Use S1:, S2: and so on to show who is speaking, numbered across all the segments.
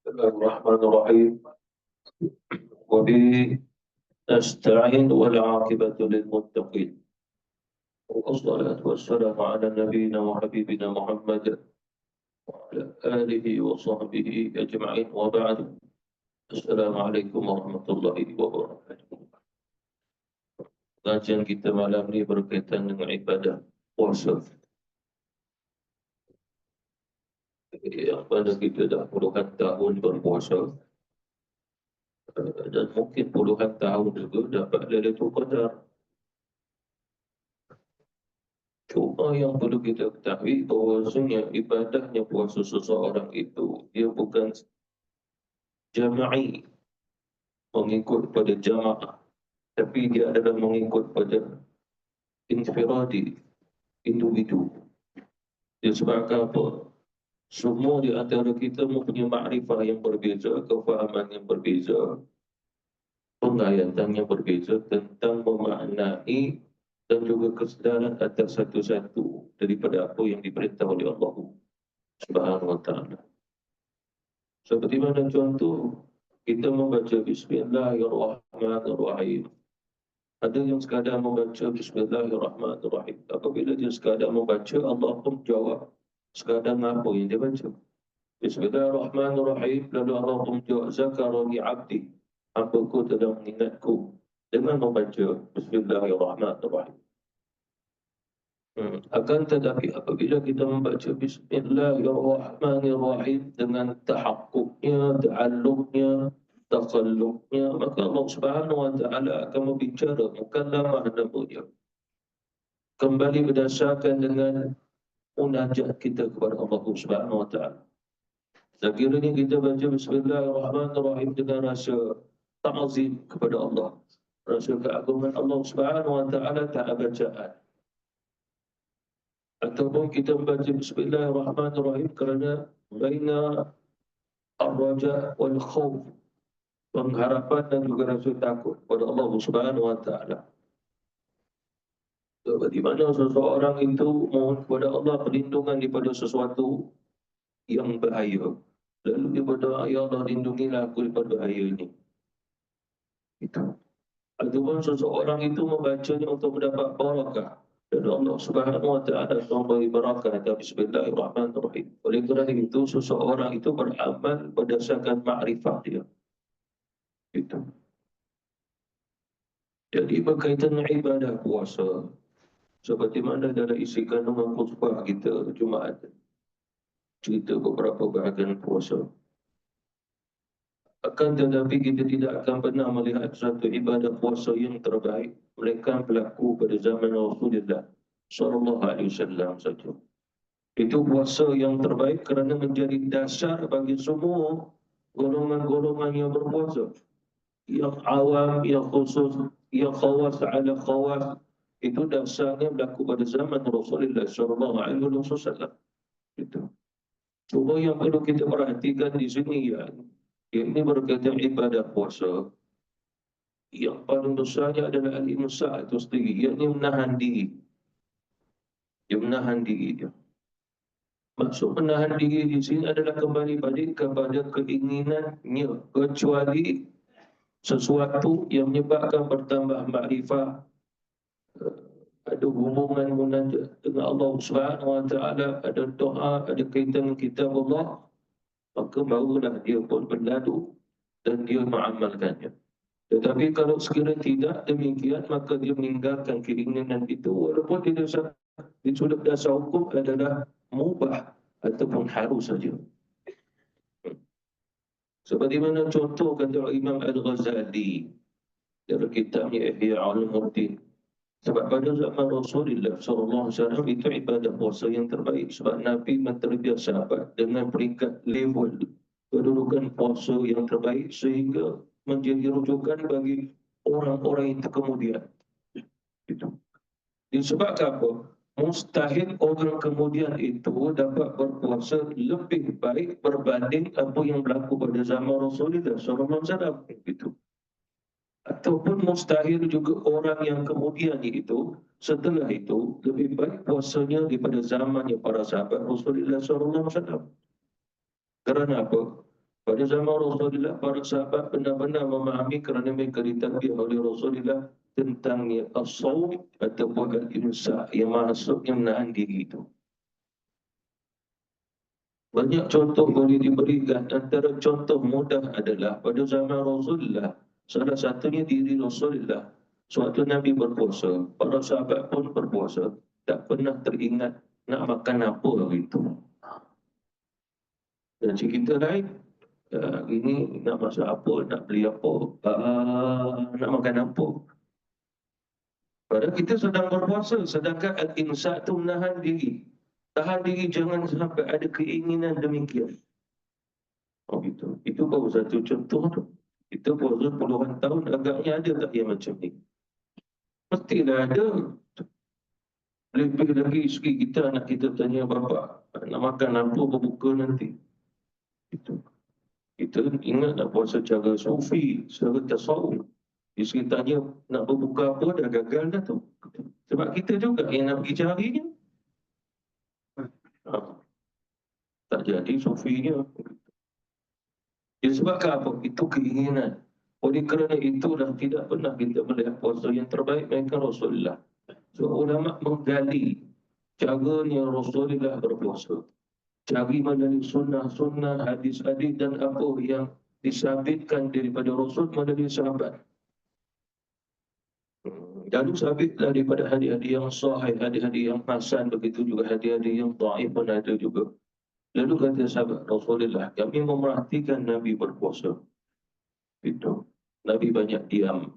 S1: الرحمن الرحيم. وبه نستعين والعاقبة للمتقين، والصلاة والسلام على نبينا وحبيبنا محمد وعلى آله وصحبه أجمعين، وبعد. السلام عليكم warahmatullahi wabarakatuh. Kajian kita malam ini berkaitan dengan ibadah puasa, yang pada kita dah puluhan tahun berpuasa, dan mungkin puluhan tahun juga dapat Lailatul Qadar. Cuma yang perlu kita ketahui bahawasanya ibadahnya puasa seseorang itu dia bukan jama'i, mengikut pada jamaah, tapi dia adalah mengikut pada infiradi, individu. Disebabkan apa? Semua di antara kita mempunyai makrifah yang berbeza, kefahaman yang berbeza, penghayatan yang berbeza tentang memaknai dan juga kesedaran atas satu-satu daripada apa yang diperintah oleh Allah Subhanahu wa ta'ala. Seperti mana contoh, kita membaca Bismillahirrahmanirrahim. Ada yang sekadar membaca Bismillahirrahmanirrahim. Apabila dia sekadar membaca, Allah pun jawab sekadar apa yang dia baca. Bismillahirrahmanirrahim. Lalu Allah pun jawab, Zakarani abdi, hambaku telah mengingatku dengan membaca Bismillahirrahmanirrahim. Akan tetapi apabila kita membaca Bismillahirrahmanirrahim dengan tahakkuknya, ta'alluqnya, takhalluknya, maka Allah Subhanahu wa ta'ala akan berbicara mukallamah namanya, kembali berdasarkan dengan munajat kita kepada Allah Subhanahu wa ta'ala. Sekiranya kita baca Bismillahirrahmanirrahim dengan rasa ta'zim kepada Allah, rasa keagungan Allah Subhanahu wa ta'ala, tak bacaan. Ataupun kita membaca Bismillahirrahmanirrahim kerana baina ar-raja wal khawf, pengharapan dan juga rasa takut kepada Allah Subhanahu wa ta'ala. Di mana seseorang itu mohon kepada Allah perlindungan daripada sesuatu yang bahaya, lalu dia berdoa, ya Allah lindungilah aku daripada bahaya ini. Itu. Ataupun seseorang itu membacanya untuk mendapat barakah, dan Allah Subhanahu wa ta'ala memberi barakah dalam Bismillahirrahmanirrahim. Oleh kerana itu, seseorang itu beramal berdasarkan makrifah dia. Itu. Jadi berkaitan dengan ibadah puasa, seperti mana dalam isi kandungan khutbah kita Jumaat, cerita beberapa bahagian puasa. Akan tetapi kita tidak akan pernah melihat satu ibadah puasa yang terbaik mereka berlaku pada zaman Rasulullah sallallahu alaihi wasallam saja. Itu puasa yang terbaik kerana menjadi dasar bagi semua golongan-golongan yang berpuasa. Yang awam, yang khusus, yang khawas ala khawas, itu dasarnya berlaku pada zaman Rasulullah sallallahu alaihi wasallam. Itu. Cuma yang perlu kita perhatikan di sini ini berkaitan ibadah puasa. Yang paling besarnya adalah al-imsak itu sendiri, yakni menahan diri. Dia menahan diri dia. Maksud menahan diri di sini adalah kembali balik kepada keinginannya, kecuali sesuatu yang menyebabkan bertambah makrifah, ada hubungan munajat dengan Allah Subhanahu wa ta'ala, ada doa, ada kaitan dengan kitab Allah, maka barulah dia pun berlalu dan dia mengamalkannya. Tetapi kalau sekiranya tidak demikian, maka dia meninggalkan keinginan itu, walaupun di sudut dasar hukum adalah mubah ataupun harus saja. Seperti mana contoh kata Imam Al-Ghazali dalam kitabnya Ihya Ulumuddin. Sebab pada zaman Rasulullah SAW itu ibadah puasa yang terbaik. Sebab Nabi menterbiah sahabat dengan peringkat level kedudukan puasa yang terbaik sehingga menjadi rujukan bagi orang-orang yang kemudian. Itu. Disebabkan apa? Mustahil orang kemudian itu dapat berpuasa lebih baik berbanding apa yang berlaku pada zaman Rasulullah SAW. Itu. Ataupun mustahil juga orang yang kemudian itu, setelah itu, lebih baik puasanya daripada zamannya para sahabat Rasulullah SAW. Kerana apa? Pada zaman Rasulullah, para sahabat benar-benar memahami kerana mereka ditambih oleh Rasulullah tentang as-sawm ataupun al-imsak yang maksudnya menahan diri itu. Banyak contoh boleh diberikan. Antara contoh mudah adalah pada zaman Rasulullah, salah satunya diri Rasulullah. Suatu Nabi berpuasa, para sahabat pun berpuasa, tak pernah teringat nak makan apa hari itu. Dan cerita lain, ini nak masak apa, nak beli apa, nak makan apa. Padahal kita sedang berpuasa, sedangkan al-imsak itu menahan diri. Tahan diri jangan sampai ada keinginan demikian. Oh gitu. Itu baru satu contoh tu. Kita puasa puluhan tahun agaknya ada tak yang macam ni? Mestilah ada. Lebih lagi sikit kita anak kita tanya bapa nak makan apa berbuka nanti. Itu. Kita ingat nak puasa cara sufi, secara tasawuf. Isteri tanya nak berbuka apa dah gagal dah tu. Sebab kita juga yang nak pergi carinya. Tak jadi sufinya. Disebabkan apa? Itu keinginan. Oleh kerana itulah tidak pernah kita melihat puasa yang terbaik melainkan Rasulullah. So ulama menggali caranya Rasulullah berpuasa. Cari melalui sunnah-sunnah, hadis-hadis dan apa yang disabitkan daripada Rasul melalui sahabat. Lalu sabitlah daripada hadis-hadis yang sahih, hadis-hadis yang hasan, begitu juga hadis-hadis yang dhaif pun ada juga. Lalu kata sahabat Rasulullah, kami memerhatikan Nabi berpuasa. Itu. Nabi banyak diam.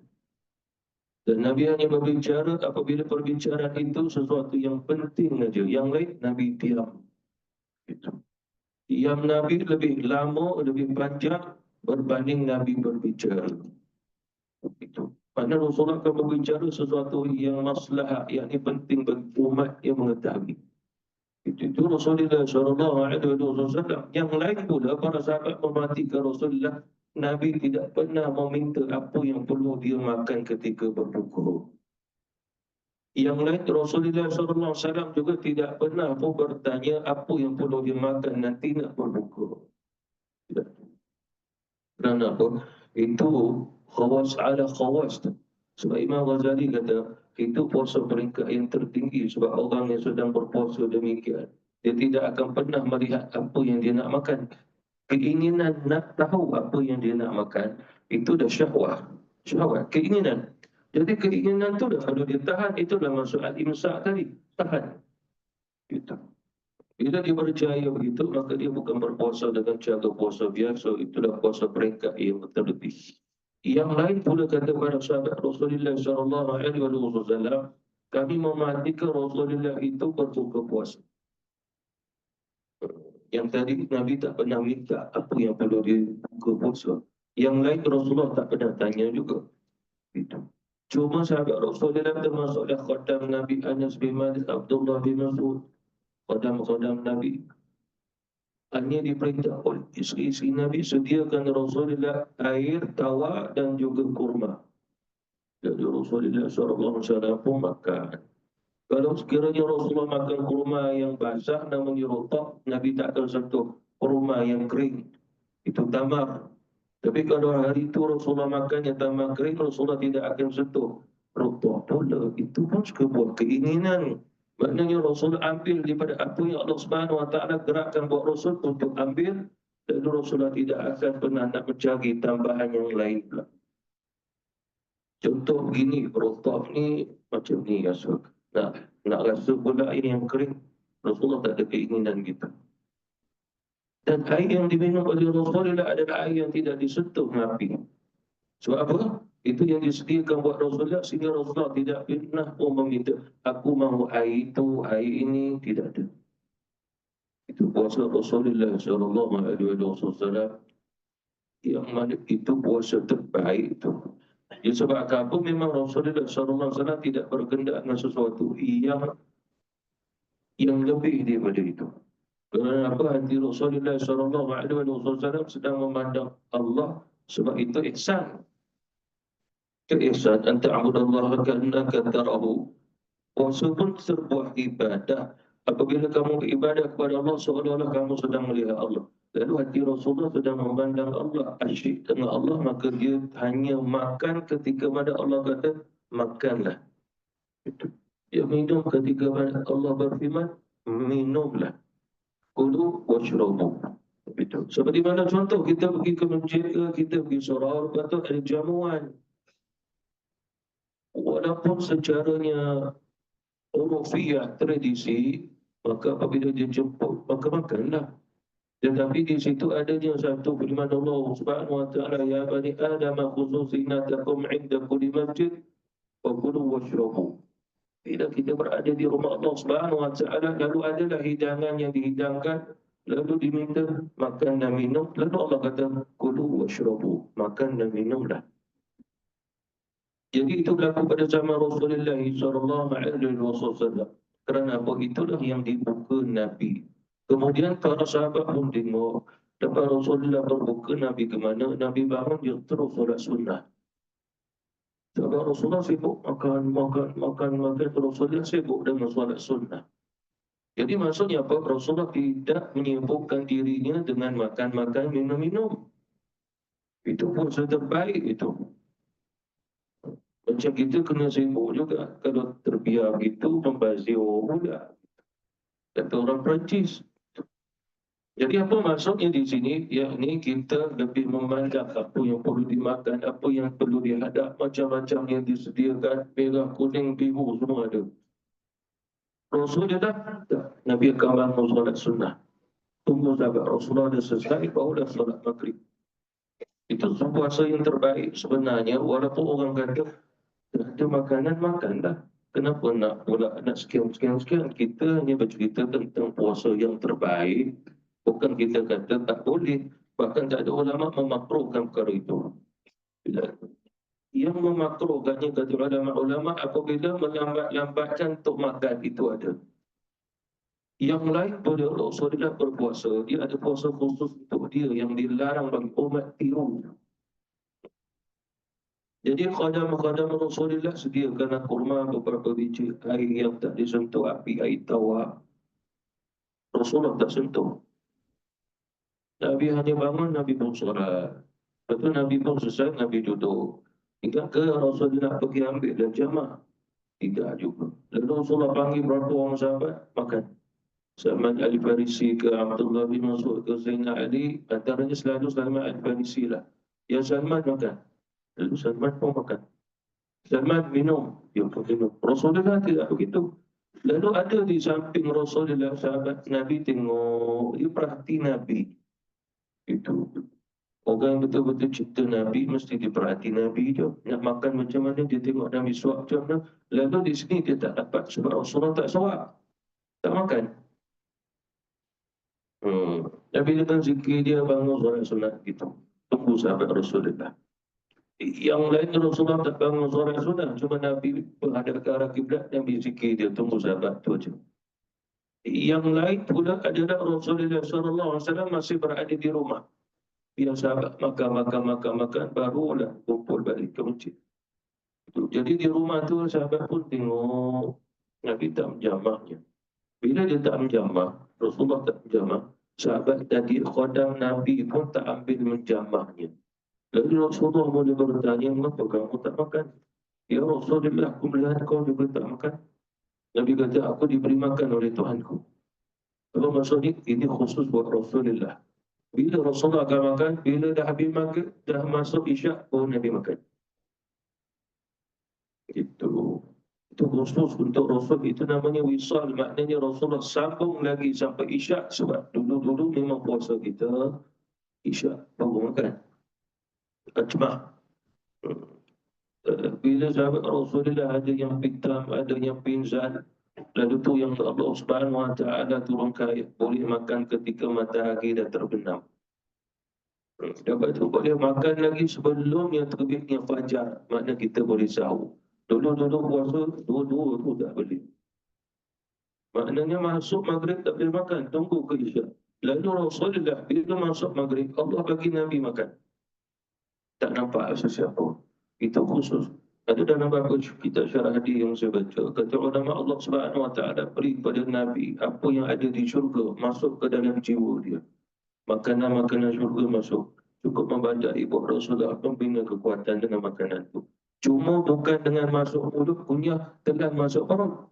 S1: Dan Nabi hanya berbicara apabila perbincangan itu sesuatu yang penting saja. Yang lain, Nabi diam. Itu. Diam Nabi lebih lama, lebih panjang berbanding Nabi berbicara. Itu. Kerana Rasulullah akan berbicara sesuatu yang maslahat, yang penting bagi umat yang mengetahui. Itu Rasulullah SAW. Yang lain pula, para sahabat mematikan Rasulullah. Nabi tidak pernah meminta apa yang perlu dia makan ketika berbuka. Yang lain Rasulullah SAW juga tidak pernah pun bertanya apa yang perlu dia makan nanti nak berbuka. Tidak. Kerana apa? Itu khawas ala khawas. Sebab Imam Ghazali kata, itu puasa peringkat yang tertinggi sebab orang yang sedang berpuasa demikian. Dia tidak akan pernah melihat apa yang dia nak makan. Keinginan nak tahu apa yang dia nak makan, itu dah syahwat. Syahwat, keinginan. Jadi keinginan tu dah kalau dia tahan, itulah maksud al-imsak tadi. Tahan. Gitu. Bila dia percaya begitu, maka dia bukan berpuasa dengan cara puasa biasa. Itulah puasa peringkat yang terlebih. Yang lain pula kata para sahabat Rasulullah SAW, kami mematikan Rasulullah itu berbuka puasa. Yang tadi Nabi tak pernah minta apa yang perlu dia buka puasa. Yang lain Rasulullah tak pernah tanya juga. Itu. Cuma sahabat Rasulullah termasuklah khatam Nabi Anas bin Malik, Abdullah bin Mas'ud, khatam Nabi. Hanya diperintah oleh isteri-isteri Nabi sediakan Rasulullah air, tawar dan juga kurma. Jadi Rasulullah SAW pun makan. Kalau sekiranya Rasulullah makan kurma yang basah namanya rotab, Nabi tak akan sentuh kurma yang kering. Itu tamar. Tapi kalau hari itu Rasulullah makan yang tamar kering, Rasulullah tidak akan sentuh rotab pula. Itu pun sebuah keinginan. Maknanya Rasulullah ambil daripada apa yang Allah Subhanahu Wa Taala gerakkan buat Rasul untuk ambil, dan Rasulullah tidak akan pernah nak mencari tambahan yang lain pula. Contoh begini, rotab ni macam ni rasa. Nak rasa pula air yang kering, Rasulullah tak ada keinginan gitu. Dan air yang diminum oleh Rasulullah adalah air yang tidak disentuh api. Sebab apa? Itu yang disediakan buat Rasulullah sehingga Rasulullah tidak pernah pun meminta, aku mahu air itu, air ini, tidak ada. Itu puasa Rasulullah SAW yang mana itu puasa terbaik itu. Ya, sebab apa? Memang Rasulullah SAW tidak berkendak dengan sesuatu yang lebih daripada itu. Kerana apa? Hati Rasulullah SAW sedang memandang Allah. Sebab itu ihsan. Itu ihsan. Anta abudallaha ka'annaka tarahu. Puasa pun sebuah ibadah. Apabila kamu beribadah kepada Allah, seolah-olah kamu sedang melihat Allah. Lalu hati Rasulullah sedang memandang Allah, asyik dengan Allah, maka dia hanya makan ketika mana Allah kata, makanlah. Itu. Dia minum ketika mana Allah berfirman, minumlah. Kulu washrabu. Itu. Seperti mana contoh, kita pergi ke masjid ke, kita pergi surau, atau ada jamuan. Walaupun secaranya urufiah tradisi, maka apabila dia jemput, maka makanlah. Tetapi di situ adanya satu firman Allah Subhanahu wa taala, ya bani Adam khudhu zinatakum 'inda kulli masjid wa kulu washrabu. Bila kita berada di rumah Allah Subhanahu wa taala, lalu adalah hidangan yang dihidangkan, lalu diminta makan dan minum, lalu Allah kata kulu washrabu, makan dan minumlah. Jadi itu berlaku pada zaman Rasulullah sallallahu alaihi wasallam. Kerana apa? Itulah yang dibuka Nabi. Kemudian para sahabat pun tengok, lepas Rasulullah berbuka, Nabi ke mana? Nabi bangun, dia terus solat sunnah. Sahabat Rasulullah sibuk makan. Rasulullah sibuk dengan solat sunnah. Jadi maksudnya apa? Rasulullah tidak menyibukkan dirinya dengan makan, minum-minum. Itu pun terbaik itu. Macam kita kena sibuk juga. Kalau terbiar gitu, membazir pula. Kata orang Perancis. Jadi apa maksudnya di sini? Yakni kita lebih memandang apa yang perlu dimakan, apa yang perlu dihadap, macam-macam yang disediakan, merah, kuning, biru, semua ada. Rasulullah tak. Nabi akan bangun solat sunnah. Tunggu sahabat Rasulullah dah selesai, barulah solat maghrib. Itu puasa yang terbaik sebenarnya, walaupun orang kata ada makanan, makanlah. Kenapa nak pula nak sekian. Kita hanya bercerita tentang puasa yang terbaik. Bukan kita kata tak boleh. Bahkan tak ada ulama memakruhkan perkara itu. Yang memakruhkannya kata ulama apabila melambat-lambatkan untuk makan, itu ada. Yang lain pada Rasulullah berpuasa, dia ada puasa khusus untuk dia yang dilarang bagi umat tiru. Jadi khadam-khadam Rasulullah sediakan kurma beberapa biji, air yang tak disentuh api, air tawar. Rasulullah tak sentuh. Nabi hanya bangun, Nabi pun solat. Lepas tu Nabi pun selesai, Nabi duduk. Tidak ke Rasulullah pergi ambil dan jamaah? Tidak juga. Lalu Rasulullah panggil berapa orang sahabat, makan. Salman Al-Farisi ke Abdullah bin Mas'ud ke Zainal Ali, antaranya selalu Salman Al-Farisi lah. Ya Salman makan. Lalu Salman pun makan. Salman minum, dia pun minum. Rasulullah tidak begitu. Lalu ada di samping Rasulullah sahabat Nabi tengok, dia perhati Nabi. Itu orang yang betul-betul cipta Nabi mesti diperhati Nabi je. Nak makan macam mana, dia tengok Nabi suap macam mana. Lalu di sini dia tak dapat sebab Rasulullah tak suap, tak makan. Nabi dengan zikir dia bangun solat sunat gitu. Tunggu sahabat Rasulullah. Yang lain Rasulullah tak bangun solat sunat, cuma Nabi berhadap ke arah kiblat, Nabi zikir dia, tunggu sahabat tu aja. Yang lain pula adalah Rasulullah SAW masih berada di rumah. Biar sahabat makan, barulah kumpul balik ke masjid. Jadi di rumah tu sahabat pun tengok Nabi tak menjamahnya. Bila dia tak menjamah, Rasulullah tak menjamah, sahabat tadi khadam Nabi pun tak ambil menjamahnya. Lalu Rasulullah mula bertanya, mengapa kamu tak makan? Ya Rasulullah, aku melihat kau juga tak makan. Nabi kata, aku diberi makan oleh Tuhanku. Apa maksudnya? Ini khusus buat Rasulullah. Bila Rasulullah akan makan, bila dah habis makan, dah masuk isyak, baru Nabi makan. Itu khusus untuk Rasul, itu namanya wisal. Maknanya Rasulullah sambung lagi sampai isyak. Sebab dulu-dulu memang puasa kita isyak baru makan. Ajmah. Bila sahabat Rasulullah ada yang pitam, ada yang pingsan, lalu tu yang Allah Subhanahu wa taala turunkan ayat boleh makan ketika matahari dah terbenam. Dapat tu boleh makan lagi sebelumnya terbitnya fajar, makna kita boleh sahur. Dulu-dulu puasa, dulu tu tak boleh. Maknanya masuk maghrib tak boleh makan, tunggu ke isyak. Lalu Rasulullah bila masuk maghrib, Allah bagi Nabi makan. Tak nampak sesiapa. Itu khusus. Ada dalam beberapa kitab syarah hadis yang saya baca, kata ulama Allah Subhanahu Wa Taala beri kepada Nabi apa yang ada di syurga masuk ke dalam jiwa dia. Makanan-makanan syurga masuk. Cukup membadai buat Rasulullah membina kekuatan dengan makanan itu. Cuma bukan dengan masuk mulut punya telan masuk perut.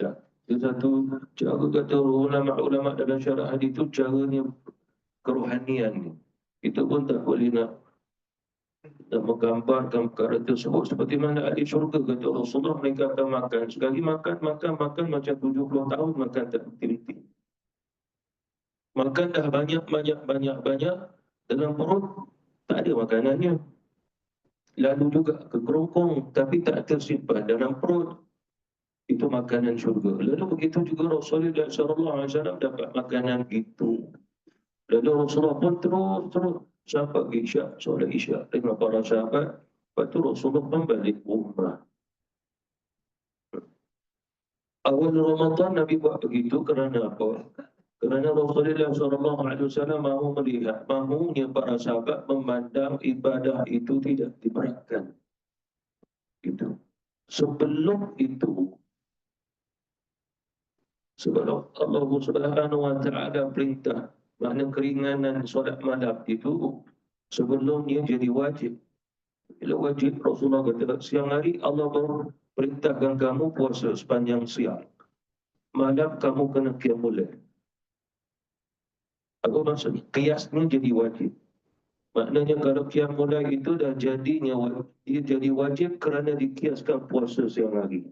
S1: Tak. Itu satu cara kata ulama-ulama dalam syarah hadis itu caranya kerohanian ni. Kita pun tak boleh nak menggambarkan perkara tersebut seperti mana ahli syurga kata Rasulullah mereka akan makan. Sekali makan macam 70 tahun makan tak berhenti. Makan dah banyak dalam perut tak ada makanannya. Lalu juga ke kerongkong tapi tak tersimpan dalam perut. Itu makanan syurga. Lalu begitu juga Rasulullah SAW dapat makanan itu. Lalu Rasulullah pun terus sampai isyak, solat isyak dengan para sahabat. Lepas tu Rasulullah pun balik rumah. Awal Ramadan Nabi buat begitu kerana apa? Kerana Rasulullah SAW mahu melihat, mahunya para sahabat memandang ibadah itu tidak diberatkan. Gitu. Sebelum itu, sebelum Allah Subhanahu Wa Taala perintah, makna keringanan solat malam itu sebelumnya jadi wajib. Bila wajib, Rasulullah kata, siang hari Allah baru perintahkan kamu puasa sepanjang siang. Malam kamu kena qiyamul lail. Apa maksudnya? Qiyasnya jadi wajib. Maknanya kalau qiyamul lail itu dah jadinya dia jadi wajib kerana dikiaskan puasa siang hari.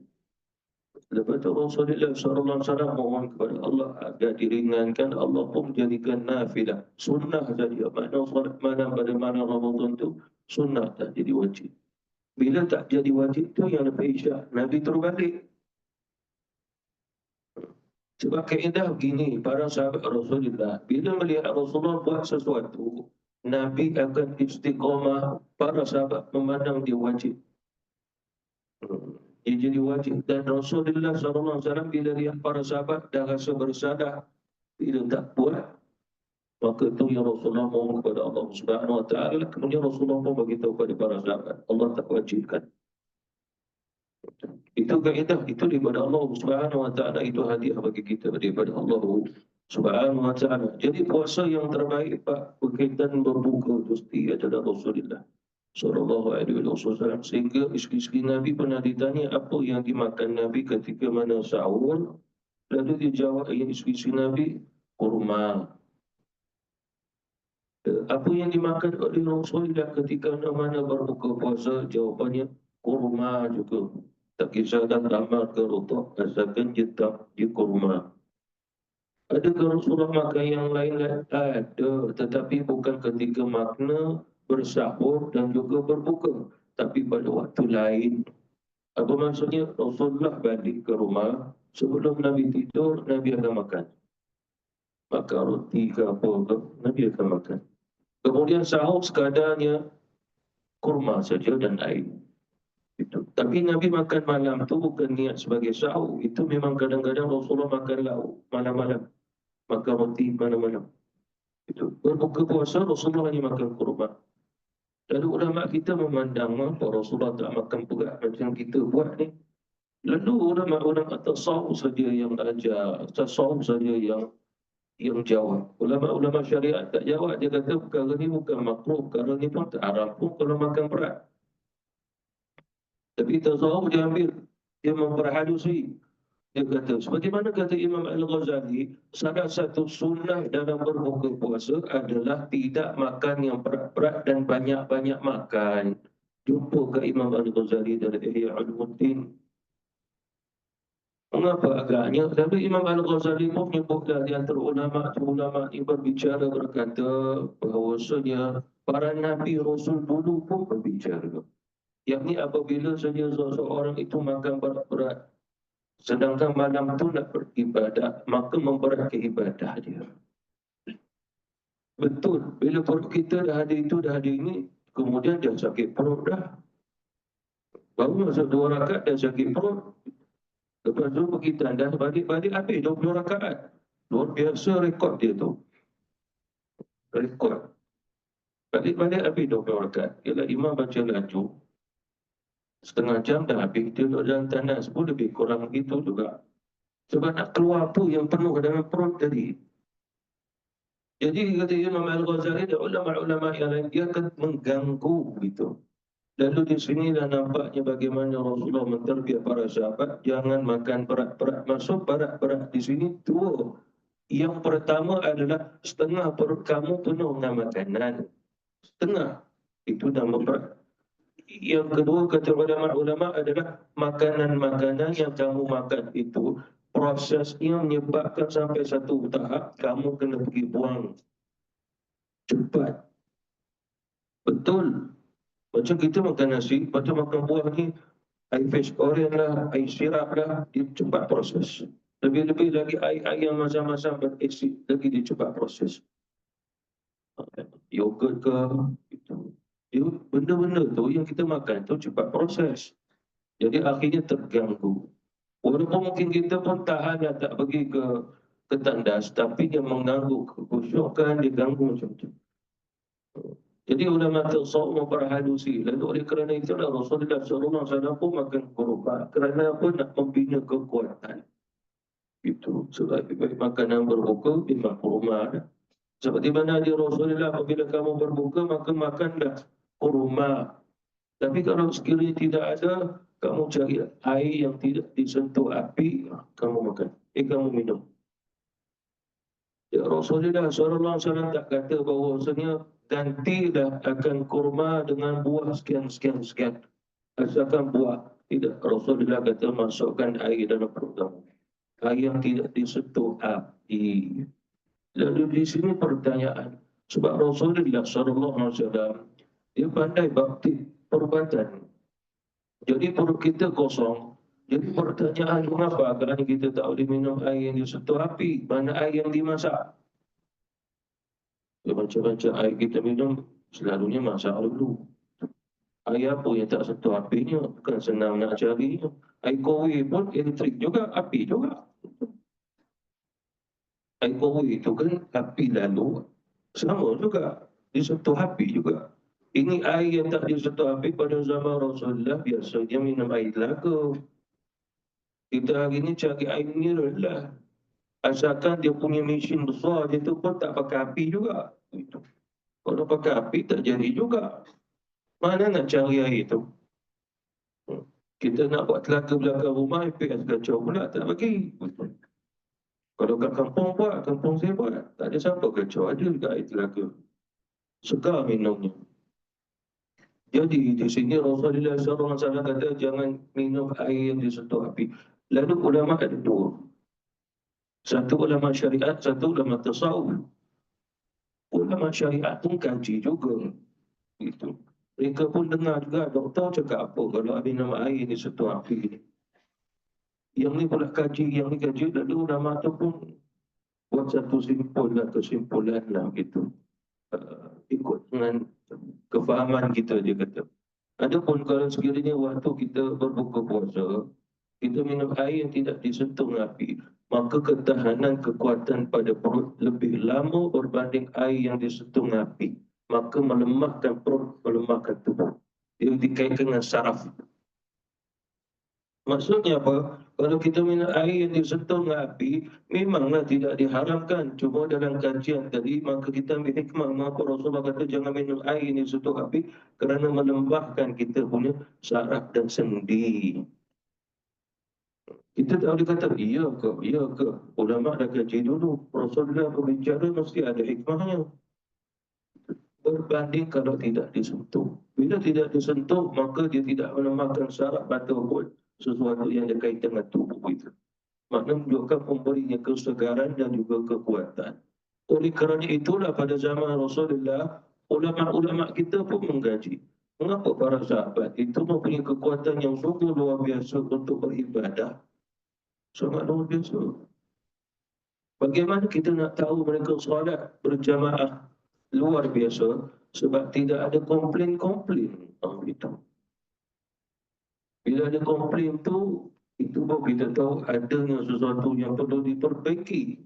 S1: Lepas tu Rasulullah SAW mohon kepada Allah agar diringankan, Allah pun jadikan nafilah. Sunnah saja. Makna solat malam pada malam Ramadan tu sunnah tak jadi wajib. Bila tak jadi wajib tu yang lepas isyak, Nabi terbalik. Sebab kaedah begini, para sahabat Rasulullah, bila melihat Rasulullah buat sesuatu, Nabi akan istiqamah, para sahabat memandang dia wajib. Dia jadi wajib. Dan Rasulullah SAW bila lihat para sahabat dah rasa bersalah, bila tak buat, maka itu yang Rasulullah mohon kepada Allah Subhanahu Wa Taala. Kemudian Rasulullah pun beritahu kepada para sahabat, Allah tak wajibkan. Itu kaedah, itu daripada Allah Subhanahu Wa Taala, itu hadiah bagi kita daripada Allah Subhanahu Wa Taala. Jadi puasa yang terbaik Pak berkaitan berbuka mesti adalah Rasulullah Sallallahu Alaihi Wasallam. Sehingga isteri-isteri Nabi pernah ditanya apa yang dimakan Nabi ketika mana sahur. Lalu dia jawab yang isteri-isteri Nabi, kurma. Apa yang dimakan oleh Rasulullah ketika mana berbuka puasa? Jawapannya kurma juga. Tak kisah dah ramah ke rotok, asalkan jetak di kurma. Adakah Rasulullah makan yang lain-lain? Ada, tetapi bukan ketika makna bersahur dan juga berbuka, tapi pada waktu lain. Apa maksudnya? Rasulullah balik ke rumah, sebelum Nabi tidur, Nabi akan makan. Makan roti ke apa ke, Nabi akan makan. Kemudian sahur sekadarnya kurma saja dan air. Itu. Tapi Nabi makan malam tu bukan niat sebagai sahur. Itu memang kadang-kadang Rasulullah makan lauk malam-malam. Makan roti malam-malam. Itu. Berbuka puasa Rasulullah hanya makan kurma. Lalu ulama kita memandang apa Rasulullah tak makan pula macam kita buat ni. Lalu ulama-ulama kata sahur saja yang ajar, sahur saja yang jawab. Ulama-ulama syariat tak jawab. Dia kata perkara ni bukan makruh, perkara ni pun tak haram pun kalau makan berat. Tapi tasawuf dia ambil, dia memperhalusi. Dia kata, seperti mana kata Imam Al-Ghazali, salah satu sunnah dalam berbuka puasa adalah tidak makan yang berat-berat dan banyak-banyak makan. Jumpa ke Imam Al-Ghazali dari Ihya Ulumuddin. Mengapa agaknya? Tapi Imam Al-Ghazali pun menyebutlah di antara ulama yang berbicara berkata bahawasanya para Nabi Rasul dulu pun berbicara. Yakni apabila saja seseorang itu makan berat-berat, sedangkan malam itu nak beribadah, maka memberatkan ibadah dia. Betul, bila perut kita dah ada itu, dah ada ini, kemudian dia sakit perut dah. Baru masuk 2 rakaat dah sakit perut. Lepas tu pergi tandas, balik-balik habis 20 rakaat. Luar biasa rekod dia tu. Rekod. Balik-balik habis 20 rakaat. Ialah imam baca laju. setengah jam dah habis dia duduk dalam tandas pun lebih kurang begitu juga. Sebab nak keluar apa yang penuh dalam perut tadi. Jadi kata Imam Al-Ghazali dan ulama-ulama yang lain, dia akan mengganggu gitu. Lalu di sini dah nampaknya bagaimana Rasulullah menterbiat para sahabat, jangan makan berat-berat. Masuk berat-berat di sini dua. Yang pertama adalah setengah perut kamu penuh dengan makanan. Setengah. Itu nama berat. Yang kedua kata ulama-ulama adalah makanan-makanan yang kamu makan itu prosesnya menyebabkan sampai satu tahap kamu kena pergi buang cepat. Betul. Macam kita makan nasi, macam makan buah ni, air fish oil lah, air sirap lah, dia cepat proses. Lebih-lebih lagi air yang masam-masam berasid, lagi dia cepat proses. Yogurt ke, itu. Benda-benda tu yang kita makan tu cepat proses. Jadi akhirnya terganggu. Walaupun mungkin kita pun tahan dan tak pergi ke tandas, tapi dia mengganggu kekhusyukan, dia ganggu macam tu. Jadi ulama tasawuf memperhalusi. Lalu oleh kerana itulah Rasulullah SAW pun makan kurma. Kerana apa? Nak membina kekuatan. Itu. Sebab lebih baik makanan berbuka, memang kurma. Sebab di mana dia Rasulullah, apabila kamu berbuka, maka makanlah kurma. Tapi kalau sekiranya tidak ada, kamu cari air yang tidak disentuh api, kamu makan. Kamu minum. Ya, Rasulullah SAW tak kata bahawasanya gantilah akan kurma dengan buah sekian. Asalkan buah. Tidak. Rasulullah kata masukkan air dalam perut kamu. Air yang tidak disentuh api. Lalu di sini pertanyaan. Sebab Rasulullah SAW dia pandai bakti perubatan. Jadi perut kita kosong. Jadi pertanyaan mengapa kerana kita tak boleh minum air yang disentuh api? Mana air yang dimasak? Macam-macam air kita minum selalunya masak dulu. Air apa yang tak sentuh apinya? Bukan senang nak carinya. Air kowe pun elektrik juga, api juga. Air kowe itu kan api lalu. Sama juga. Disentuh api juga. Ini air yang tak disentuh api pada zaman Rasulullah biasanya minum air telaga. Kita hari ini cari air mineral lah. Asalkan dia punya mesin besar, dia tu pun tak pakai api juga. Itu. Kalau pakai api tak jadi juga. Mana nak cari air itu? Kita nak buat telaga belakang rumah, IPS kacau pula, tak bagi. Kalau kat kampung buat, kampung saya buat, tak ada siapa kacau, ada juga air telaga. Segar minumnya. Jadi di sini Rasulullah SAW kata jangan minum air yang disentuh api. Lalu ulama ada dua. Satu ulama syariat, satu ulama tasawuf. Ulama syariat pun kaji juga. Itu. Mereka pun dengar juga doktor cakap apa kalau minum air disentuh api. Yang ni pula kaji, yang ni kaji, lalu ulama tu pun buat satu kesimpulan lah gitu. Ikut dengan kefahaman kita, dia kata. Adapun kalau sekiranya waktu kita berbuka puasa, kita minum air yang tidak disentuh api, maka ketahanan kekuatan pada perut lebih lama berbanding air yang disentuh api. Maka melemahkan perut, melemahkan tubuh. Dia dikaitkan dengan saraf. Maksudnya apa? Kalau kita minum air yang disentuh dengan api, memanglah tidak diharamkan. Cuma dalam kajian tadi, maka kita ambil hikmah. Maka Rasulullah kata jangan minum air yang disentuh api kerana melembahkan kita punya saraf dan sendi. Kita tak boleh kata, iya ke. Ulama dah kaji dulu. Rasulullah berbicara mesti ada hikmahnya. Berbanding kalau tidak disentuh. Bila tidak disentuh, maka dia tidak melemahkan saraf ataupun sesuatu yang berkaitan dengan tubuh itu. Maknanya menunjukkan memberinya kesegaran dan juga kekuatan. Oleh kerana itulah pada zaman Rasulullah, ulama-ulama kita pun menggaji. Mengapa para sahabat itu mempunyai kekuatan yang sungguh luar biasa untuk beribadah? Sangat luar biasa. Bagaimana kita nak tahu mereka solat berjamaah luar biasa sebab tidak ada komplain-komplain. Itu. Bila ada komplain tu, itu baru kita tahu adanya sesuatu yang perlu diperbaiki.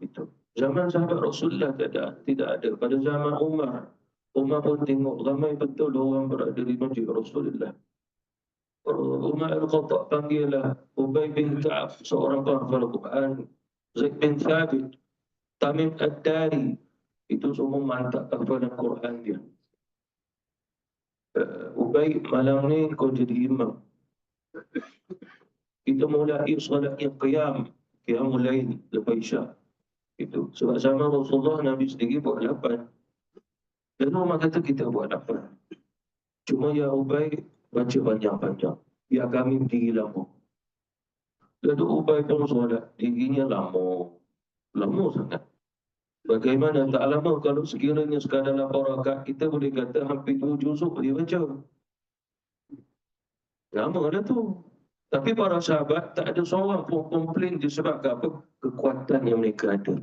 S1: Itu. Zaman sahabat Rasulullah tidak ada. Pada zaman Umar pun tengok ramai betul orang berada di masjid Rasulullah. Umar Al-Khattab panggillah Ubay bin Ka'ab, seorang penghafal Quran, Zaid bin Thabit, Tamim Ad-Dari, itu semua mantap hafalan Quran dia. Ubay, malam ni kau jadi imam. Kita mulai solat yang qiyamul lail lepas Isyak. Itu sebab zaman Rasulullah, Nabi sendiri buat 8. Dan Umar kata kita buat 8. Cuma ya Ubay baca panjang-panjang, biar kami berdiri lama. Lalu Ubay pun solat, dirinya lama sangat. Bagaimana tak lama kalau sekiranya sekadar 8 rakaat, kita boleh kata hampir 2 juzuk dia baca. Lama dah tu. Tapi para sahabat tak ada seorang pun komplain disebabkan apa? Kekuatan yang mereka ada.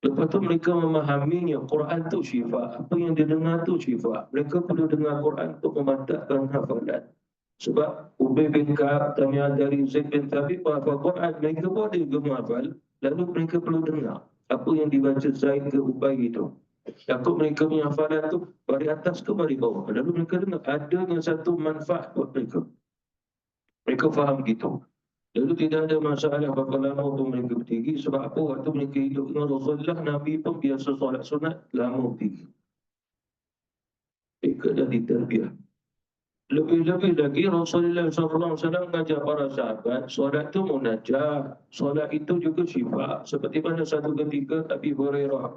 S1: Lepas tu mereka memahaminya, Quran tu syifa. Apa yang dia dengar tu syifa. Mereka perlu dengar Quran untuk memantapkan hafalan. Sebab Ubay bin Ka'ab, Tamim dari Zaid bin Thabit, penghafal Quran, mereka pun ada juga menghafal. Lalu mereka perlu dengar apa yang dibaca Zaid ke Ubay itu. Takut mereka punya hafalan tu dari atas ke dari bawah. Lalu mereka dengar adanya satu manfaat buat mereka. Mereka faham gitu. Lalu tidak ada masalah berapa lama pun mereka berdiri. Sebab apa? Waktu mereka hidup dengan Rasulullah, Nabi pun biasa solat sunat lama berdiri. Mereka dah diterbiah. Lebih-lebih lagi Rasulullah SAW mengajar para sahabat, solat itu munajat. Solat itu juga syifa. Seperti mana satu ketika Abi Hurairah,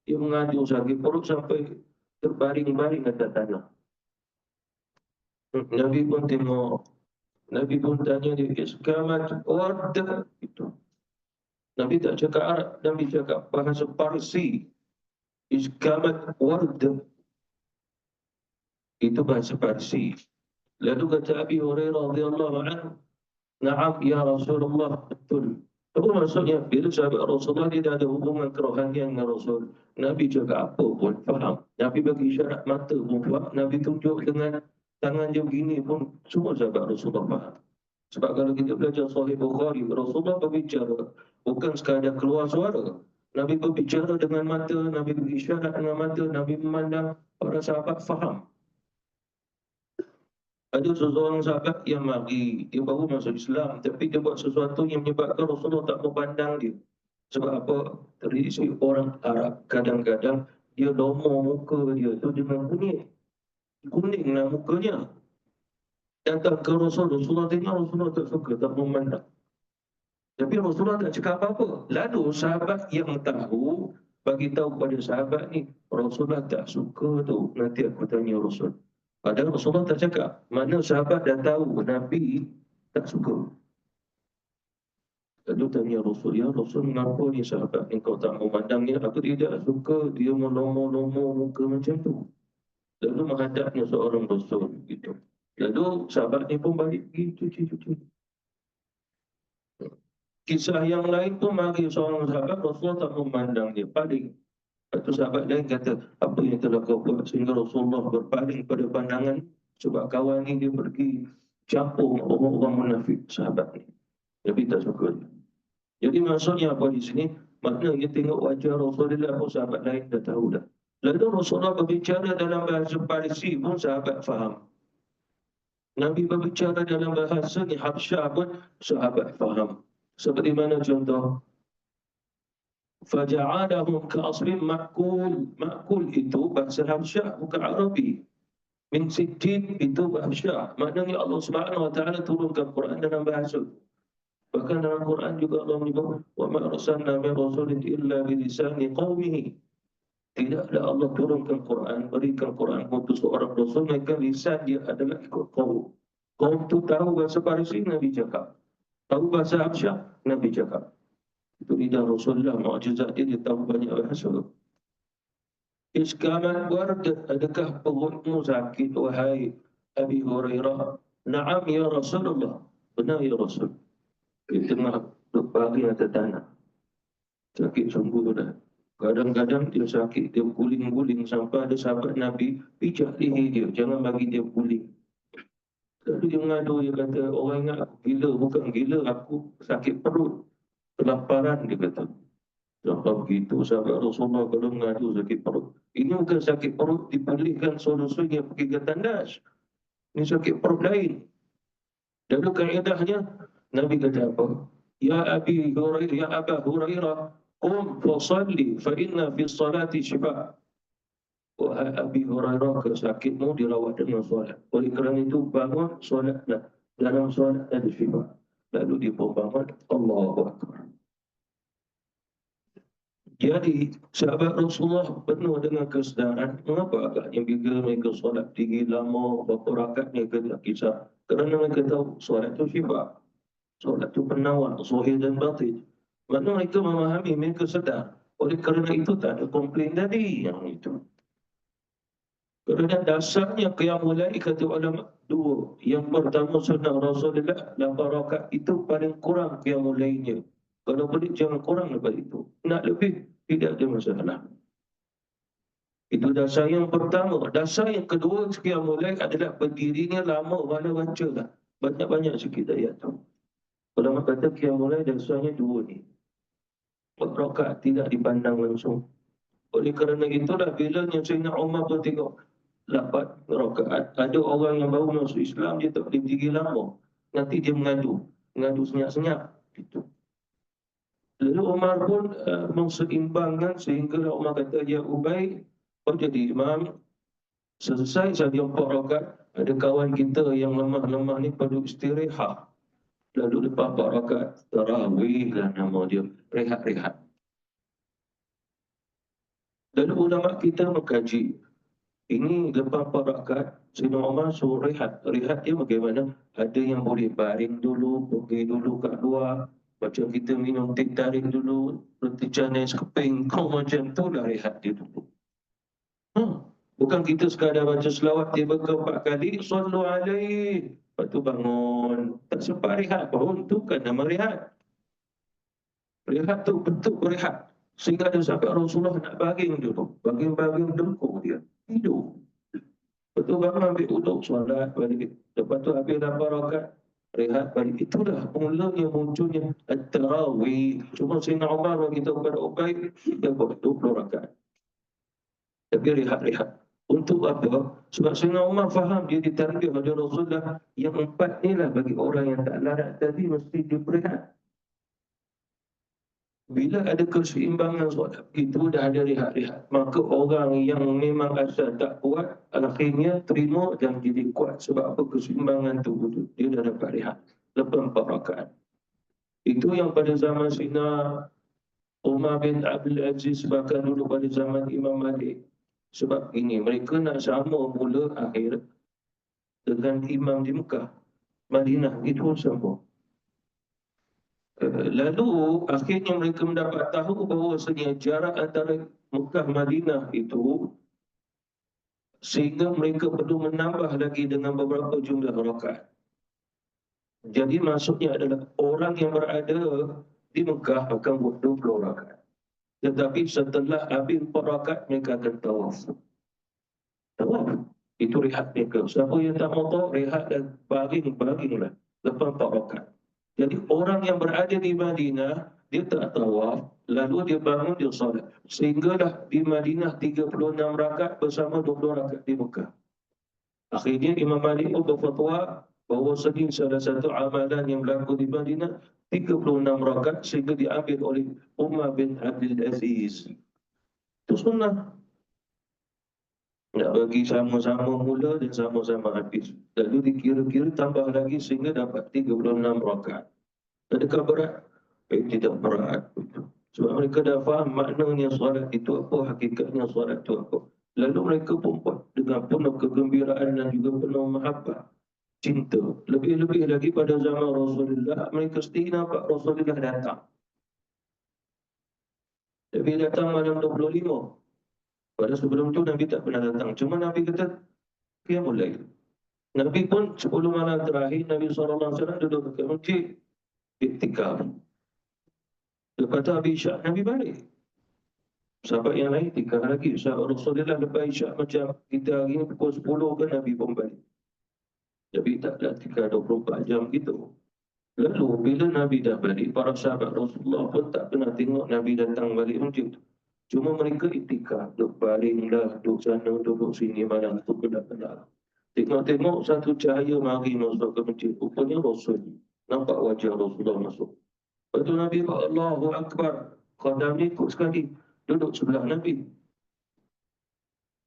S1: dia mengadu sakit perut sampai terbaring-baring atas tanah. Nabi pun tengok. Nabi pun tanya dia, iskamat wardah. Itu. Nabi tak cakap Arab, Nabi cakap bahasa Parsi. Iskamat wardah. Itu bahasa Parsi. Lalu kata Abi Hurairah radhiyallahu anhu, "Na'am ya Rasulullah, betul." Apa maksudnya? Bila sahabat Rasulullah dia dah ada hubungan kerohanian dengan Rasul, Nabi cakap apa pun faham. Nabi bagi isyarat mata pun faham. Nabi tunjuk dengan tangan dia begini pun semua sahabat Rasulullah faham. Sebab kalau kita belajar Sahih Bukhari, Rasulullah berbicara bukan sekadar keluar suara. Nabi berbicara dengan mata, Nabi berisyarat dengan mata, Nabi memandang, para sahabat faham. Ada seseorang sahabat yang mari, dia baru masuk Islam, tapi dia buat sesuatu yang menyebabkan Rasulullah tak memandang dia. Sebab apa? Tradisi orang Arab, kadang-kadang dia lomo muka dia tu dengan kuning. Kuninglah mukanya. Datang ke Rasulullah tengok, Rasulullah tak suka, tak memandang. Tapi Rasulullah tak cakap apa-apa. Lalu sahabat yang tahu, bagi tahu pada sahabat ni, Rasulullah tak suka tu. Nanti aku tanya Rasul. Padahal Rasulullah tak cakap. Mana sahabat dah tahu Nabi tak suka. Lalu tanya Rasul, ya Rasul, mengapa ni sahabat ni kau tak memandangnya? Aku tidak suka dia melomo-lomo muka macam tu. Lalu menghadapnya seorang Rasul gitu. Lalu sahabat ni pun balik pergi cuci-cuci. Kisah yang lain pun mari seorang sahabat Rasulullah tak memandang dia, paling. Lepas sahabat lain kata, apa yang telah kau buat sehingga Rasulullah berpaling pada pandangan, sebab kawan ni dia pergi campur orang-orang munafik sahabat ni. Tapi tak suka dia. Jadi maksudnya apa di sini? Maknanya tengok wajah Rasulullah pun sahabat lain dah tahu dah. Lalu Rasulullah berbicara dalam bahasa Parsi pun sahabat faham. Nabi berbicara dalam bahasa ni Habsyah pun sahabat faham. Seperti mana contoh? Faja'alahum ka'asfin ma'kul. Ma'kul itu bahasa Habsyah, bukan Arabi. Min sijjin itu Habsyah. Maknanya Allah Subhanahu wa taala turunkan Quran dalam bahasa. Bahkan dalam Quran juga Allah menyebut, wa ma arsalna min rasulin illa bi lisani qaumihi. Tidaklah Allah turunkan Quran, berikan Quran untuk seorang rasul, maka lisan dia adalah ikut kaum. Kaum tu tahu bahasa Parsi, Nabi cakap. Tahu bahasa Habsyah, Nabi cakap. Itu lidah Rasulullah, mu'jizat dia tahu banyak bahasa. Iskaman wardah, adakah perutmu sakit, wahai Abi Hurairah? Na'am ya Rasulullah. Benar ya Rasul. Di tengah berbaring atas tanah. Sakit sungguh dah. Kadang-kadang dia sakit, dia guling-guling sampai ada sahabat Nabi pijak leher dia, jangan bagi dia guling. Lalu dia mengadu, dia kata, orang ingat aku gila, bukan gila, aku sakit perut. Kelaparan, dia kata. Sebab begitu sahabat Rasulullah kalau mengadu sakit perut. Ini bukan sakit perut dipulihkan solusinya pergi ke tandas. Ini sakit perut lain. Dan kaedahnya Nabi kata apa? Ya Abi Hurairah, ya Aba Hurairah, qum fasalli fa inna fi salati shifa. Wahai Abi Hurairah, sakitmu dirawat dengan solat. Oleh kerana itu bangun solatlah. Dalam solat ada syifa. Lalu dia pun bangun, Allahu Akbar. Jadi sahabat Rasulullah penuh dengan kesedaran. Mengapa agaknya bila mereka solat tinggi lama, berapa rakaat mereka tak kisah. Kerana mereka tahu solat itu syifa. Solat itu penawar, zahir dan batin. Mana mereka memahami, mereka sedar. Oleh kerana itu tak ada komplain tadi yang itu. Kerana dasarnya qiyamul lail kata ulama dua. Yang pertama sunnah Rasulullah 8 rakaat itu paling kurang qiyamul lailnya. Kalau boleh jangan kurang daripada itu. Nak lebih tidak ada masalah. Itu dasar yang pertama. Dasar yang kedua qiyamul lail adalah berdirinya lama mana baca lah. Banyak-banyak sikit ayat tu. Ulama kata qiyamul lail dasarnya dua ni. 4 rakaat tidak dipandang langsung. Oleh kerana itulah bila yang Sayyidina Umar pun tengok 8 rakaat. Ada orang yang baru masuk Islam, dia tak boleh berdiri lama. Nanti dia mengadu senyap-senyap. Gitu. Lalu Umar pun menseimbangkan sehingga Umar kata, ya Ubay, kau jadi imam, selesai saja 4 rakaat. Ada kawan kita yang lemah-lemah ni perlu istirahat. Lalu lepas 4 rakaat, tarawih lah nama dia, rehat-rehat. Lalu ulama kita mengkaji, ini lepas 4 rakaat, Sayyidina Umar suruh rehat. Rehat dia bagaimana? Ada yang boleh baring dulu, pergi dulu kat luar. Macam kita minum teh tarik dulu, roti canai sekeping. Kau macam tu lah rehat dia dulu. Bukan kita sekadar baca selawat tiba ke 4 kali, sallu alaih. Lepas tu bangun. Tak sempat rehat pun, tu kan nama rehat. Rehat tu bentuk rehat. Sehingga ada sahabat Rasulullah nak baring dulu. Baring-baring dengkul dia. Tidur. Betul bangun ambil uduk, solat balik. Lepas tu habis 8 rakaat, rehat balik. Itulah mulanya munculnya at-tarawih. Cuma Sayyidina Umar bagi tahu kepada Ubay, dia buat 20 rakaat. Tapi rehat-rehat. Untuk apa? Sebab Sayyidina Umar faham dia ditarbiyah oleh Rasulullah. Yang 4 ni lah bagi orang yang tak larat tadi mesti dia berehat. Bila ada keseimbangan solat itu dah ada rehat-rehat, maka orang yang memang asal tak kuat akhirnya terima dan jadi kuat. Sebab apa? Keseimbangan tu dia dah dapat rehat lepas 4 rakaat. Itu yang pada zaman Sayyidina Umar bin Abdul Aziz, bahkan dulu pada zaman Imam Malik. Sebab ini mereka nak sama mula akhir dengan imam di Mekah, Madinah itu sama. Lalu akhirnya mereka mendapat tahu bahawa jarak antara Mekah Madinah itu, sehingga mereka perlu menambah lagi dengan beberapa jumlah rakaat. Jadi maksudnya adalah orang yang berada di Mekah akan buat 20 rakaat. Tetapi setelah habis 4 rakaat mereka akan tawaf. Tawaf itu rehat mereka. Siapa yang tak mau tawaf, rehat dan baring-baringlah lepas 4 rakaat. Jadi orang yang berada di Madinah, dia tak tawaf, lalu dia bangun, dia solat. Sehinggalah di Madinah 36 rakaat bersama 20 rakaat di Mekah. Akhirnya Imam Malik pun berfatwa bahawa salah satu amalan yang berlaku di Madinah 36 rakaat sehingga diambil oleh Umar bin Abdul Aziz. Itu sunnah. Nak bagi sama-sama mula dan sama-sama habis. Lalu dikira-kira tambah lagi sehingga dapat 36 rakaat. Adakah berat? Tidak berat. Sebab mereka dah faham maknanya solat itu apa, hakikatnya solat itu apa. Lalu mereka pun buat dengan penuh kegembiraan dan juga penuh mahabbah, cinta. Lebih-lebih lagi pada zaman Rasulullah, mereka sendiri nampak Rasulullah datang. Nabi datang malam 25. Pada sebelum itu Nabi tak pernah datang. Cuma Nabi kata, qiyamul lail. Nabi pun 10 malam terakhir, Nabi SAW duduk dekat masjid, iktikaf. Lepas tu habis isyak, Nabi balik. Sahabat yang lain iktikaf lagi. Sahabat Rasulullah lepas isyak macam kita hari ni pukul 10 kan Nabi pun balik. Nabi tak ada iktikaf 24 jam gitu. Lalu bila Nabi dah balik, para sahabat Rasulullah pun tak pernah tengok Nabi datang balik masjid. Cuma mereka iktikaf, duduk baring lah, duduk sana, duduk sini malam tu kedap-kedap. Tengok-tengok satu cahaya mari masuk ke masjid. Rupanya Rasul. Nampak wajah Rasulullah masuk. Lepas tu Nabi kata, Allahu Akbar. Khadam ni ikut sekali. Duduk sebelah Nabi.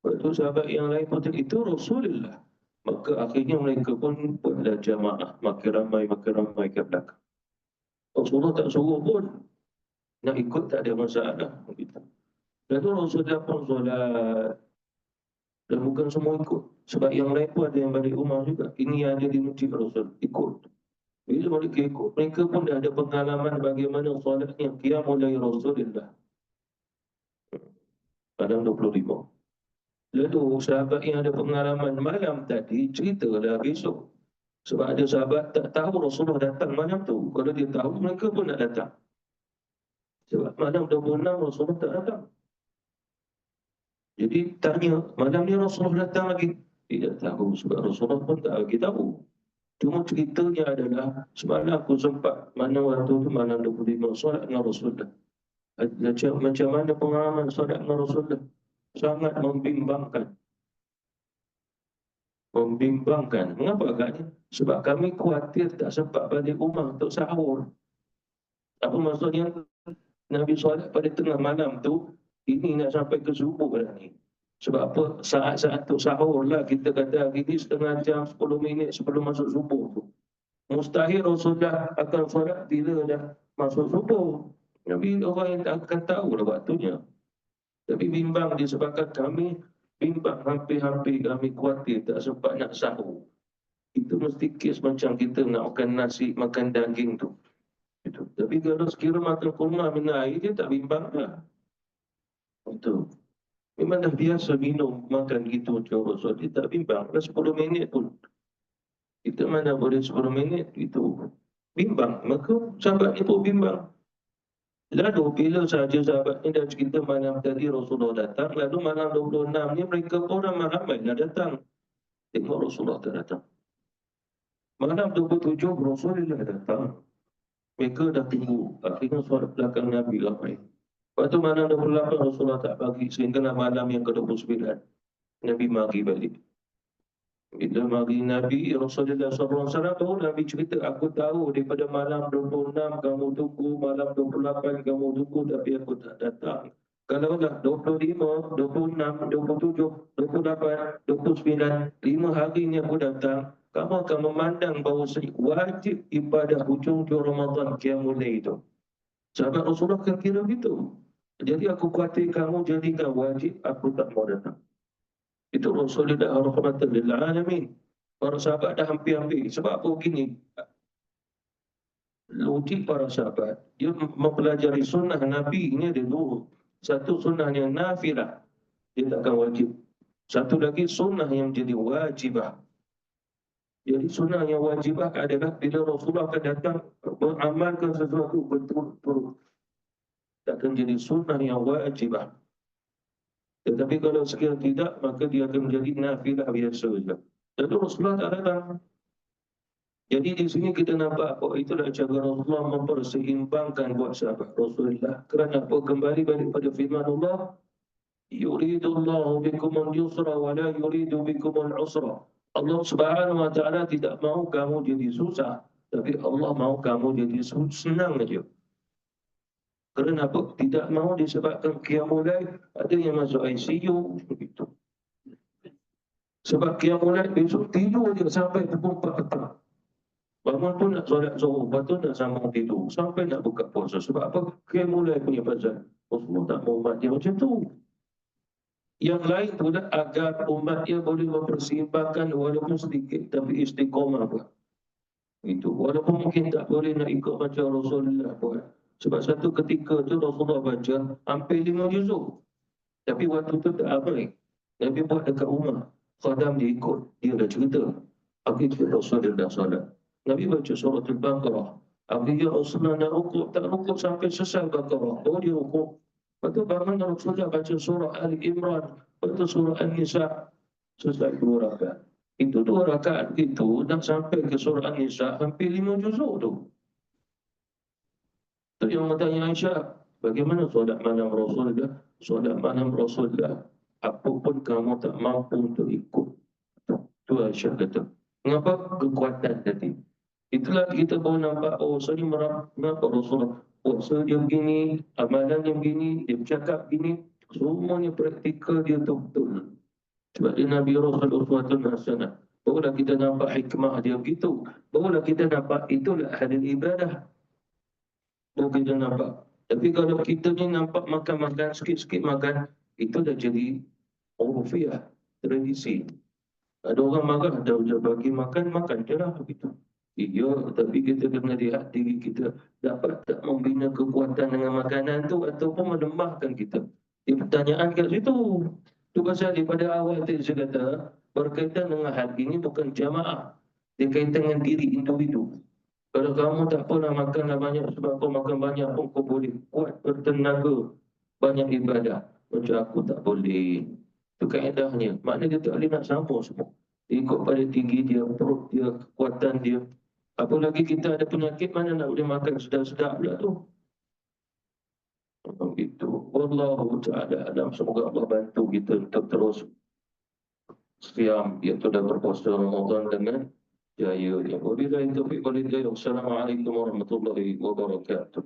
S1: Lepas tu sahabat yang lain pun cakap, itu Rasulullah. Maka akhirnya mereka pun buatlah jamaah. Makin ramai ke belakang. Rasulullah tak suruh pun. Nak ikut tak ada masalah. Dan tu Rasulullah pun solat. Dan bukan semua ikut. Sebab yang lain pun ada yang balik rumah juga. Ini ada di masjid Rasul. Ikut. Bila mereka ikut, mereka pun dah ada pengalaman bagaimana solatnya qiyamul lail Rasulullah. Pada 25. Lalu sahabat yang ada pengalaman malam tadi ceritalah besok. Sebab ada sahabat tak tahu Rasulullah datang malam tu. Kalau dia tahu, mereka pun nak datang. Sebab malam 26 Rasulullah tak datang. Jadi tanya, malam ni Rasulullah datang lagi? Tidak tahu sebab Rasulullah pun tak bagi tahu. Cuma ceritanya adalah semalam aku sempat mana waktu tu malam 25 solat dengan Rasulullah. Macam mana pengalaman solat dengan Rasulullah? Sangat membimbangkan. Membimbangkan. Mengapa agaknya? Sebab kami khawatir tak sempat balik rumah untuk sahur. Apa maksudnya? Nabi solat pada tengah malam tu, ini nak sampai ke subuh dah ni. Sebab apa? Saat-saat tu sahur lah kita kata hari ni setengah jam, 10 minit sebelum masuk subuh tu. Mustahil Rasulullah akan solat bila dah masuk subuh. Nabi orang yang tak akan tahu lah waktunya. Tapi bimbang disebabkan kami bimbang hampir-hampir kami khawatir tak sempat nak sahur. Itu mesti kes macam kita nak makan nasi, makan daging tu. Itu. Tapi kalau sekira makan kurma minum air, dia tak bimbang lah. Itu. Memang dah biasa minum, makan gitu macam Rasul. Dia tak bimbang. Dah 10 minit pun. Kita mana boleh 10 minit, itu bimbang. Maka sahabat ni pun bimbang. Lalu bila sahaja sahabat ni dah cerita malam tadi Rasulullah datang, lalu malam 26 ni mereka pun ramai-ramai dah datang. Tengok Rasulullah tak datang. Malam 27 Rasulullah datang. Mereka dah tunggu. Akhirnya solat belakang Nabi ramai. Lepas tu malam 28 Rasulullah tak bagi. Sehinggalah malam yang ke-29 Nabi mari balik. Bila mari Nabi Rasulullah SAW baru Nabi cerita, aku tahu daripada malam 26 kamu tunggu, malam 28 kamu tunggu, tapi aku tak datang. Kalau dah 25, 26, 27, 28, 29, 5 hari ni aku datang, kamu akan memandang bahawa wajib ibadah hujung Ramadan qiyamul lail itu. Sahabat Rasulullah kan kira begitu. Jadi aku khawatir kamu jadikan wajib, aku tak mau datang. Itu Rasulullah rahmatan lil alamin. Para sahabat dah hampir-hampir. Sebab apa begini? Logik para sahabat, dia mempelajari sunnah Nabi ini ada dua. Satu sunnah yang nafilah, dia takkan wajib. Satu lagi sunnah yang jadi wajibah. Jadi sunnah yang wajibah adalah bila Rasulullah akan datang beramalkan sesuatu betul-betul. Takkan jadi sunnah yang wajibah. Tetapi kalau sekiranya tidak, maka dia akan menjadi nafilah biasa saja. Lalu Rasulullah tak datang. Jadi di sini kita nampak apa itulah cara Rasulullah memperseimbangkan buat sahabat Rasulullah. Kerana apa? Kembali balik pada firman Allah, yuridullahu bikumul yusra wa la yuridu bikumul usra. Allah Subhanahu wa taala tidak mahu kamu jadi susah, tapi Allah mahu kamu jadi senang saja. Kerana apa? Tidak mahu disebabkan qiyamul lail, ada yang masuk ICU begitu. Sebab qiyamul lail besok tidur dia sampai pukul 4 petang. Bangun pun nak solat zuhur, lepas tu nak sambung tidur sampai nak buka puasa. Sebab apa? Qiyamul lail punya pasal. Rasulullah tak mahu umat dia macam tu. Yang lain pula agar umat dia boleh memperseimbangkan walaupun sedikit, tapi istiqomah buat. Itu. Walaupun mungkin tak boleh nak ikut macam Rasulullah buat. Sebab satu ketika tu Rasulullah baca hampir 5 juzuk. Tapi waktu tu tak abai. Nabi buat dekat rumah. Khadam dia ikut. Dia dah cerita. Akhirnya Rasulullah solat. Nabi baca surah Al-Baqarah. Akhirnya Rasulullah nak rukuk. Tak rukuk sampai selesai Baqarah. Baru dia rukuk. Lepas tu bangun Rasulullah baca surah Ali Imran. Lepas tu surah An-Nisa. Selesai 2 rakaat. Itu 2 rakaat itu nak sampai ke surah An-Nisa hampir 5 juzuk tu. Itu yang bertanya Aisyah, bagaimana solat malam Rasulullah? Solat malam Rasulullah, apapun kamu tak mampu untuk ikut. Itu Tu Aisyah kata. Mengapa kekuatan tadi? Itulah kita baru nampak, oh saya mengapa Rasulullah puasa dia begini, amalan dia begini, dia bercakap begini, semuanya praktikal dia betul-betul. Sebab dia Nabi Rasul Uswatun Hasanah. Barulah kita nampak hikmah dia begitu. Barulah kita nampak itulah hadil ibadah. Baru kita nampak. Tapi kalau kita ni nampak makan-makan, sikit-sikit makan, itu dah jadi urufiah, tradisi. Ada orang marah, dah bagi makan, makan je lah begitu. Iya, tapi kita kena lihat diri kita dapat tak membina kekuatan dengan makanan tu ataupun melemahkan kita. Dia pertanyaan kat situ. Tu pasal daripada awal tadi saya kata, berkaitan dengan hati ini bukan jamaah. Dia kaitan dengan diri individu. Kalau kamu tak pernah makanlah banyak sebab kau makan banyak pun kau boleh kuat bertenaga banyak ibadah. Macam aku tak boleh. Itu kaedahnya. Maknanya dia tak boleh nak sambung semua. Dia ikut pada tinggi dia, perut dia, kekuatan dia. Apa lagi kita ada penyakit mana nak boleh makan sedap-sedap pula tu. Itu. Wallahu ta'ala alam. Semoga Allah bantu kita untuk terus siam, iaitu dah berpuasa Ramadan dengan jaya. Wabillahi taufiq wal hidayah. Wassalamualaikum warahmatullahi wabarakatuh.